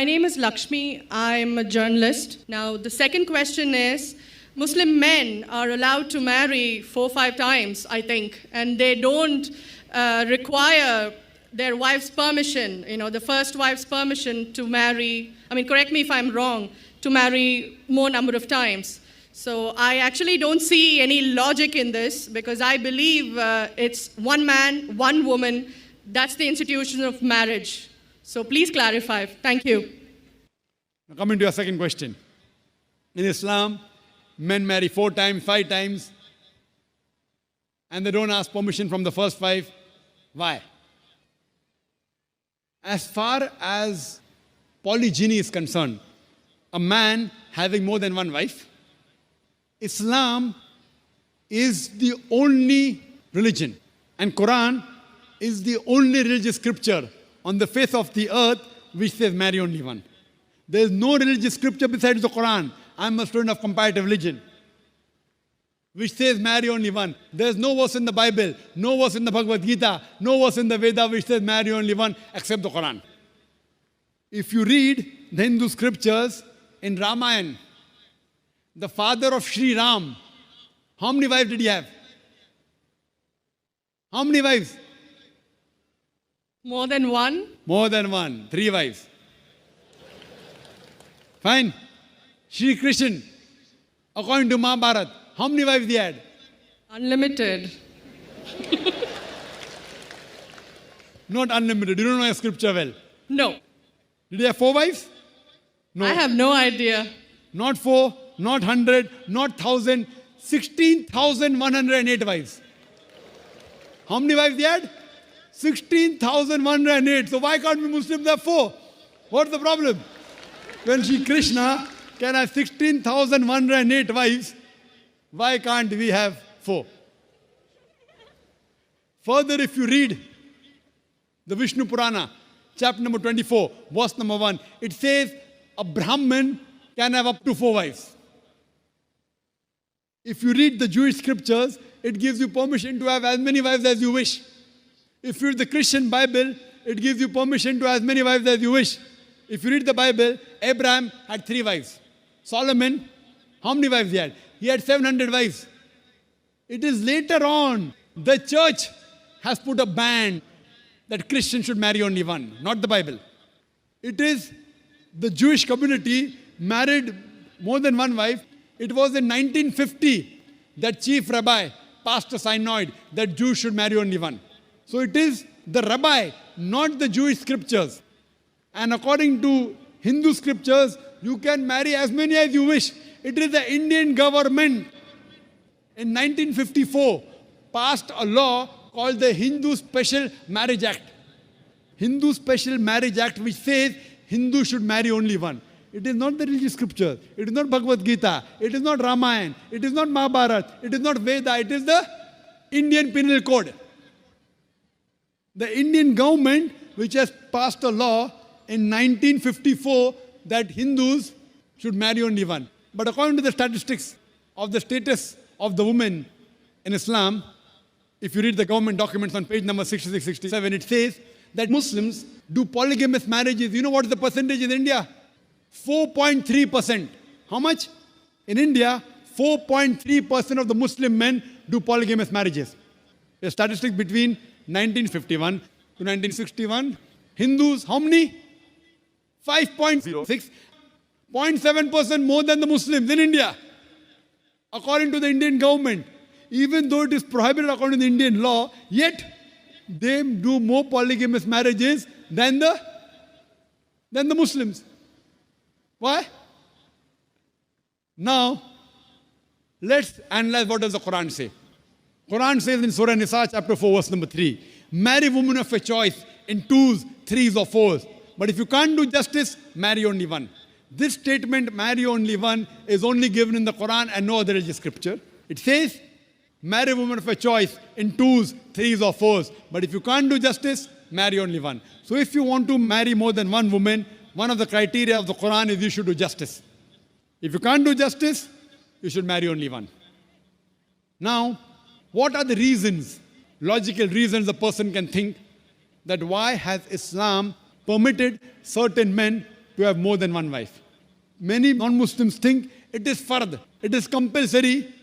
My name is Lakshmi. I'm a journalist. Now, the second question is, Muslim men are allowed to marry 4 or 5 times, I think, and they don't require their wife's permission, the first wife's permission to marry, correct me if I'm wrong, to marry more number of times. So I actually don't see any logic in this because I believe it's one man, one woman. That's the institution of marriage. So please clarify. Thank you. Now coming to your second question. In Islam, men marry 4 times, 5 times, and they don't ask permission from the first 5. Why? As far as polygyny is concerned, a man having more than one wife, Islam is the only religion, and Quran is the only religious scripture on the face of the earth which says marry only one. There is no religious scripture besides the Quran. I'm a student of comparative religion, which says marry only one. There is no verse in the Bible, no verse in the Bhagavad Gita, no verse in the Veda which says marry only one except the Quran. If you read the Hindu scriptures in Ramayana, the father of Sri Ram, how many wives did he have? How many wives? More than one? More than one. 3 wives. Fine. Shri Krishna, according to Mahabharata, how many wives he had? Unlimited. Not unlimited. You don't know your scripture well. No. Did he have 4 wives? No. I have no idea. Not 4, not 100, not 1,000, 16,108 wives. How many wives he had? 16,108. So why can't we Muslims have 4? What's the problem? When Shri Krishna can have 16,108 wives, why can't we have 4? Further, if you read the Vishnu Purana, chapter number 24, verse number 1, it says a Brahmin can have up to 4 wives. If you read the Jewish scriptures, it gives you permission to have as many wives as you wish. If you read the Christian Bible, it gives you permission to have as many wives as you wish. If you read the Bible, Abraham had 3 wives. Solomon, how many wives he had? He had 700 wives. It is later on, the church has put a ban that Christians should marry only one, not the Bible. It is the Jewish community married more than one wife. It was in 1950 that chief rabbi passed a synod that Jews should marry only one. So it is the rabbi, not the Jewish scriptures. And according to Hindu scriptures, you can marry as many as you wish. It is the Indian government in 1954 passed a law called the Hindu Special Marriage Act. Hindu Special Marriage Act, which says Hindus should marry only one. It is not the religious scripture. It is not Bhagavad Gita. It is not Ramayana. It is not Mahabharata. It is not Veda. It is the Indian Penal Code. The Indian government, which has passed a law in 1954 that Hindus should marry only one. But according to the statistics of the status of the woman in Islam, if you read the government documents on page number 66, 67, it says that Muslims do polygamous marriages. You know what is the percentage in India? 4.3%. How much? In India, 4.3% of the Muslim men do polygamous marriages. A statistic between 1951 to 1961. Hindus, how many? 5.06. 0.7% more than the Muslims in India. According to the Indian government, even though it is prohibited according to the Indian law, yet they do more polygamous marriages than the Muslims. Why? Now, let's analyze what does the Quran say. Quran says in Surah Nisa, chapter 4, verse number 3, marry women of your choice in 2s, 3s or 4s. But if you can't do justice, marry only one. This statement, marry only one, is only given in the Quran and no other religious scripture. It says, marry women of your choice in 2s, 3s or 4s. But if you can't do justice, marry only one. So if you want to marry more than one woman, one of the criteria of the Quran is you should do justice. If you can't do justice, you should marry only one. Now, what are the reasons, logical reasons a person can think that why has Islam permitted certain men to have more than one wife. Many non-Muslims think it is fard. It is compulsory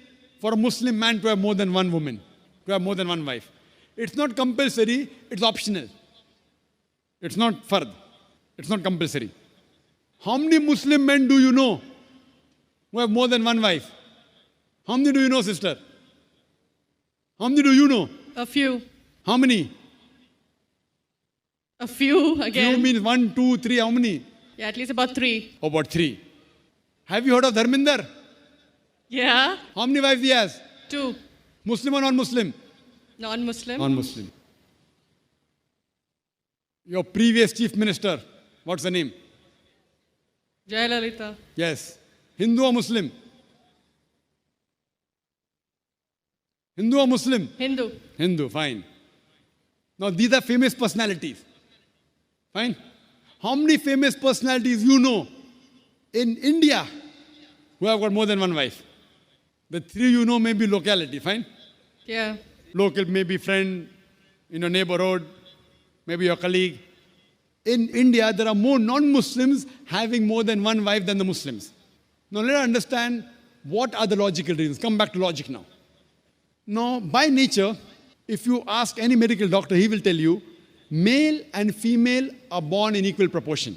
for a Muslim man to have more than one woman, to have more than one wife. It's not compulsory, it's optional. It's not fard. It's not compulsory. How many Muslim men do you know who have more than one wife? How many do you know, sister? How many do you know? A few. How many? A few again. Few means 1, 2, 3, how many? Yeah, at least about 3. About 3. Have you heard of Dharminder? Yeah. How many wives he has? 2. Muslim or non-Muslim? Non-Muslim. Non-Muslim. Your previous chief minister, what's the name? Jayalalitha. Yes. Hindu or Muslim? Hindu or Muslim? Hindu. Hindu, fine. Now these are famous personalities. Fine. How many famous personalities you know in India who have got more than one wife? The 3 you know may be locality, fine? Yeah. Local, maybe friend in your neighborhood, maybe your colleague. In India, there are more non-Muslims having more than one wife than the Muslims. Now let us understand what are the logical reasons. Come back to logic now. Now, by nature, if you ask any medical doctor, he will tell you, male and female are born in equal proportion.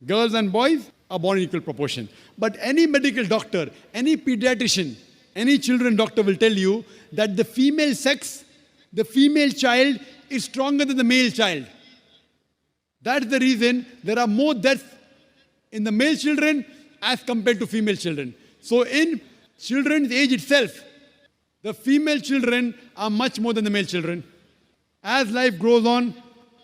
Girls and boys are born in equal proportion. But any medical doctor, any pediatrician, any children doctor will tell you that the female sex, the female child is stronger than the male child. That's the reason there are more deaths in the male children as compared to female children. So in children's age itself, the female children are much more than the male children. As life grows on,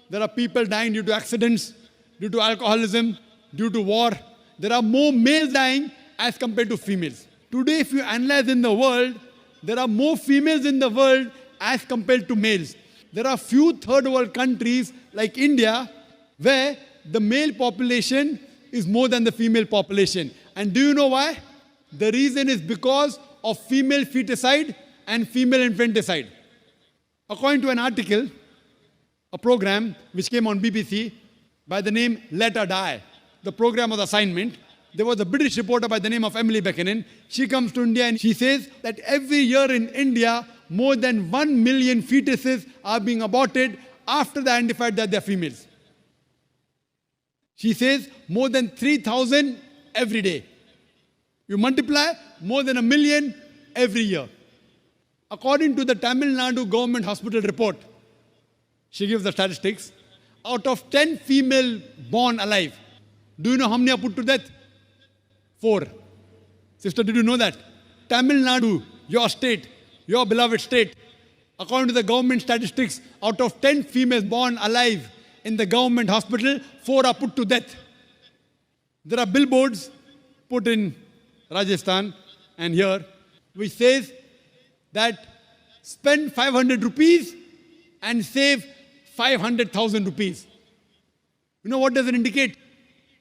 there are people dying due to accidents, due to alcoholism, due to war. There are more males dying as compared to females. Today, if you analyze in the world, there are more females in the world as compared to males. There are few third world countries like India where the male population is more than the female population. And do you know why? The reason is because of female feticide and female infanticide. According to an article, a program which came on BBC by the name Let Her Die, the program was assignment. There was a British reporter by the name of Emily Buchanan. She comes to India and she says that every year in India, more than 1 million fetuses are being aborted after they identified that they're females. She says more than 3,000 every day. You multiply, more than 1 million every year. According to the Tamil Nadu government hospital report, she gives the statistics, out of 10 female born alive, do you know how many are put to death? 4. Sister, did you know that? Tamil Nadu, your state, your beloved state, according to the government statistics, out of 10 females born alive in the government hospital, 4 are put to death. There are billboards put in Rajasthan and here, which says that spend 500 rupees and save 500,000 rupees. You know what does it indicate?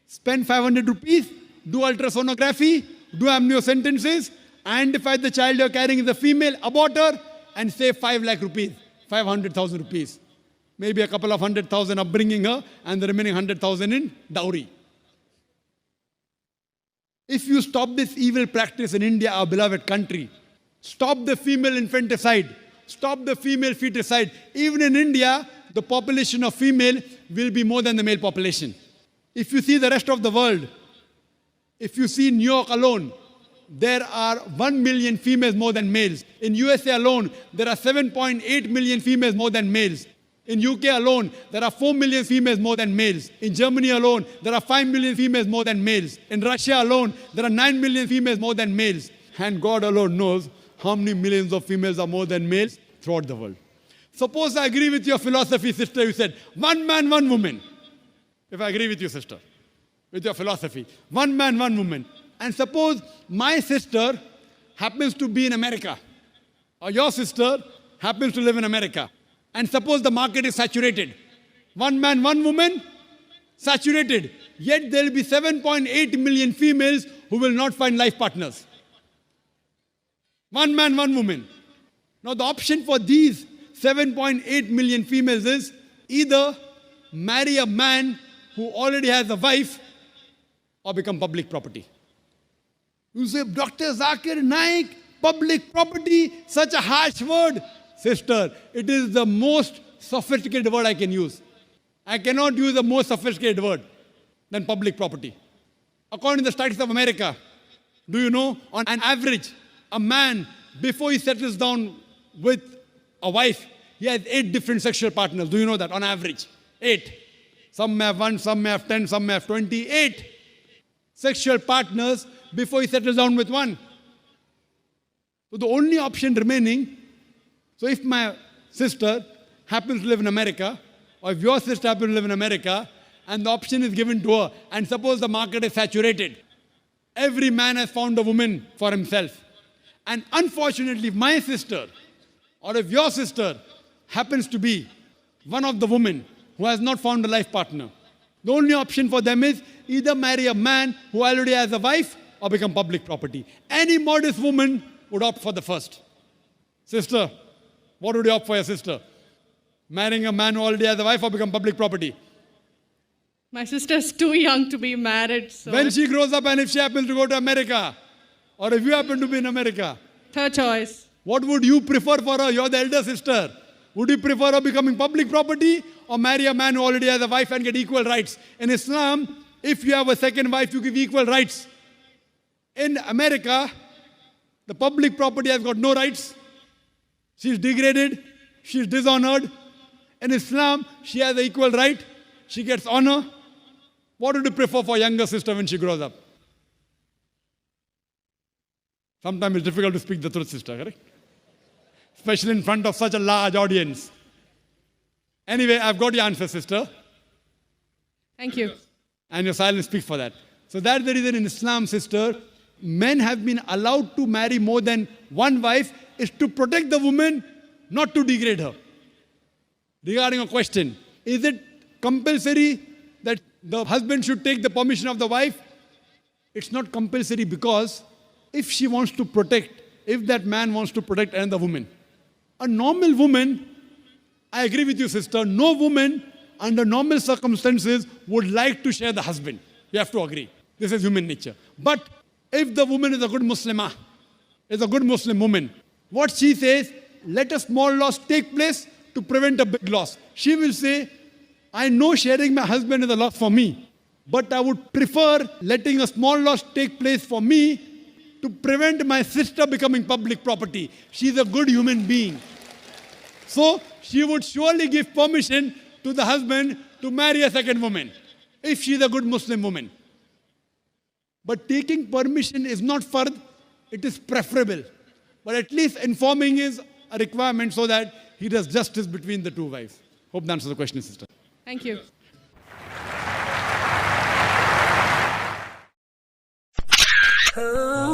Spend 500 rupees, do ultrasonography, do amniocentesis, identify the child you're carrying is a female, abort her, and save 5 lakh rupees, 500,000 rupees. Maybe a couple of 100,000 upbringing her, and the remaining 100,000 in dowry. If you stop this evil practice in India, our beloved country, stop the female infanticide, stop the female feticide. Even in India, the population of female will be more than the male population. If you see the rest of the world, if you see New York alone, there are 1 million females more than males. In USA alone, there are 7.8 million females more than males. In UK alone, there are 4 million females more than males. In Germany alone, there are 5 million females more than males. In Russia alone, there are 9 million females more than males. And God alone knows how many millions of females are more than males throughout the world. Suppose I agree with your philosophy, sister, you said, 1 man, 1 woman. If I agree with you, sister, with your philosophy, 1 man, 1 woman. And suppose my sister happens to be in America, or your sister happens to live in America. And suppose the market is saturated. 1 man, 1 woman, saturated. Yet there will be 7.8 million females who will not find life partners. 1 man, 1 woman. Now the option for these 7.8 million females is either marry a man who already has a wife or become public property. You say, Dr. Zakir Naik, public property, such a harsh word. Sister, it is the most sophisticated word I can use. I cannot use a more sophisticated word than public property. According to the studies of America, do you know, on an average, a man, before he settles down with a wife, he has 8 different sexual partners. Do you know that? On average, 8. Some may have 1, some may have 10, some may have 20. 8 sexual partners before he settles down with one. So the only option remaining, so if my sister happens to live in America, or if your sister happens to live in America, and the option is given to her, and suppose the market is saturated, every man has found a woman for himself. And unfortunately, if my sister, or if your sister happens to be one of the women who has not found a life partner, the only option for them is either marry a man who already has a wife or become public property. Any modest woman would opt for the first. Sister, what would you opt for your sister? Marrying a man who already has a wife or become public property? My sister's too young to be married, so When she grows up and if she happens to go to America, or if you happen to be in America, third choice. what would you prefer for her? You're the elder sister. Would you prefer her becoming public property or marry a man who already has a wife and get equal rights? In Islam, if you have a second wife, you give equal rights. In America, the public property has got no rights. She's degraded. She's dishonored. In Islam, she has an equal right. She gets honor. What would you prefer for younger sister when she grows up? Sometimes it's difficult to speak the truth, sister, correct? Especially in front of such a large audience. Anyway, I've got your answer, sister. Thank you. And your silence speaks for that. So that's the reason in Islam, sister, men have been allowed to marry more than one wife is to protect the woman, not to degrade her. Regarding a question, is it compulsory that the husband should take the permission of the wife? It's not compulsory because if she wants to protect, if that man wants to protect another woman, a normal woman, I agree with you, sister, no woman under normal circumstances would like to share the husband. You have to agree. This is human nature. But if the woman is a good Muslimah, is a good Muslim woman, what she says, let a small loss take place to prevent a big loss. She will say, I know sharing my husband is a loss for me, but I would prefer letting a small loss take place for me to prevent my sister becoming public property. She's a good human being. So she would surely give permission to the husband to marry a second woman, if she's a good Muslim woman. But taking permission is not fard, it is preferable. But at least informing is a requirement so that he does justice between the two wives. Hope that answers the question, sister. Thank you. Oh.